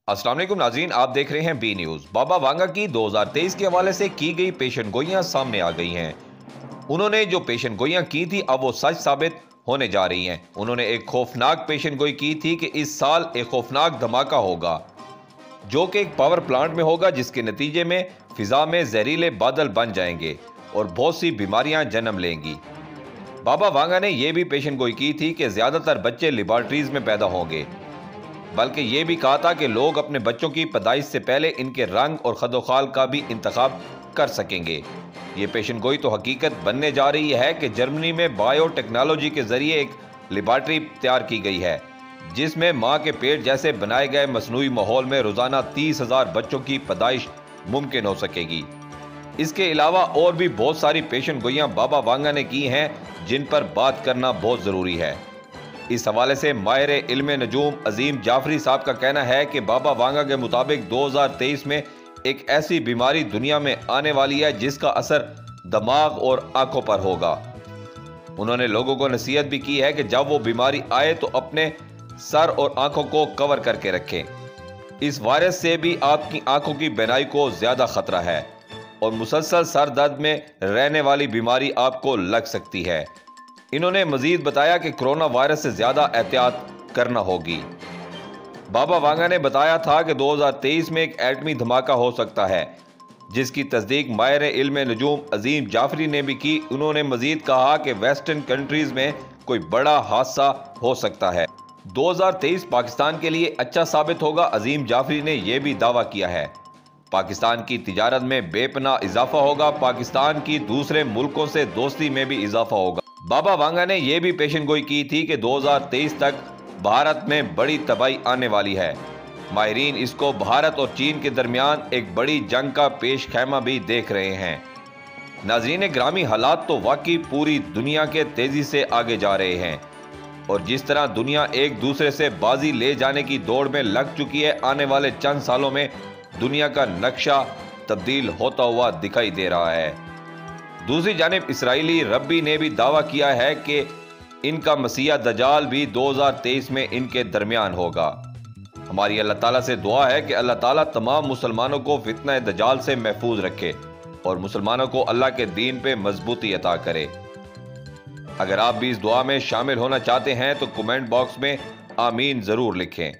अस्सलाम वालेकुम नाज़रीन, आप देख रहे हैं बी न्यूज़। बाबा वांगा की 2023 के हवाले से की गई पेशन गोइयां सामने आ गई हैं। उन्होंने जो पेशन गोइयां की थी अब वो सच साबित होने जा रही हैं। उन्होंने एक खौफनाक पेशन गोई की थी कि इस साल एक खौफनाक धमाका होगा जो कि एक पावर प्लांट में होगा, जिसके नतीजे में फिजा में जहरीले बादल बन जाएंगे और बहुत सी बीमारियां जन्म लेंगी। बाबा वांगा ने यह भी पेशन गोई की थी कि ज्यादातर बच्चे लेबॉर्ट्रीज में पैदा होंगे, बल्कि ये भी कहा था कि लोग अपने बच्चों की पैदाइश से पहले इनके रंग और खदोखाल का भी इंतखाब कर सकेंगे। ये पेशन गोई तो हकीकत बनने जा रही है कि जर्मनी में बायोटेक्नोलॉजी के जरिए एक लेबॉर्ट्री तैयार की गई है, जिसमें माँ के पेट जैसे बनाए गए मसनूई माहौल में रोजाना 30,000 बच्चों की पैदाइश मुमकिन हो सकेगी। इसके अलावा और भी बहुत सारी पेशन गोइयां बाबा वांगा ने की हैं, जिन पर बात करना बहुत ज़रूरी है। इस हवाले से माहिर इल्म नजूम अजीम जाफरी साहब का कहना है कि बाबा वांगा के मुताबिक 2023 में एक ऐसी बीमारी दुनिया में आने वाली है जिसका असर दिमाग और आंखों पर होगा। उन्होंने लोगों को नसीहत भी की है कि जब वो बीमारी आए तो अपने सर और आंखों को कवर करके रखें। इस वायरस से भी आपकी आंखों की बीनाई को ज्यादा खतरा है और मुसलसल सर दर्द में रहने वाली बीमारी आपको लग सकती है। इन्होंने मजीद बताया कि कोरोना वायरस से ज्यादा एहतियात करना होगी। बाबा वांगा ने बताया था कि 2023 में एक एटमी धमाका हो सकता है, जिसकी तस्दीक माहिर इल्म नजूम अजीम जाफरी ने भी की। उन्होंने मजीद कहा कि वेस्टर्न कंट्रीज में कोई बड़ा हादसा हो सकता है। 2023 पाकिस्तान के लिए अच्छा साबित होगा। अजीम जाफरी ने यह भी दावा किया है पाकिस्तान की तिजारत में बेपनाह इजाफा होगा, पाकिस्तान की दूसरे मुल्कों से दोस्ती में भी इजाफा होगा। बाबा वांगा ने यह भी पेशन गोई की थी कि 2023 तक भारत में बड़ी तबाही आने वाली है। माहिरीन इसको भारत और चीन के दरमियान एक बड़ी जंग का पेश खैमा भी देख रहे हैं। नाज़रीन ग्रामी, हालात तो वाकई पूरी दुनिया के तेजी से आगे जा रहे हैं और जिस तरह दुनिया एक दूसरे से बाजी ले जाने की दौड़ में लग चुकी है, आने वाले चंद सालों में दुनिया का नक्शा तब्दील होता हुआ दिखाई दे रहा है। दूसरी जानिब इसराइली रब्बी ने भी दावा किया है कि इनका मसीहा दजाल भी 2023 में इनके दरमियान होगा। हमारी अल्लाह ताला से दुआ है कि अल्लाह ताला तमाम मुसलमानों को फितना दजाल से महफूज रखे और मुसलमानों को अल्लाह के दीन पे मजबूती अता करे। अगर आप भी इस दुआ में शामिल होना चाहते हैं तो कमेंट बॉक्स में आमीन जरूर लिखें।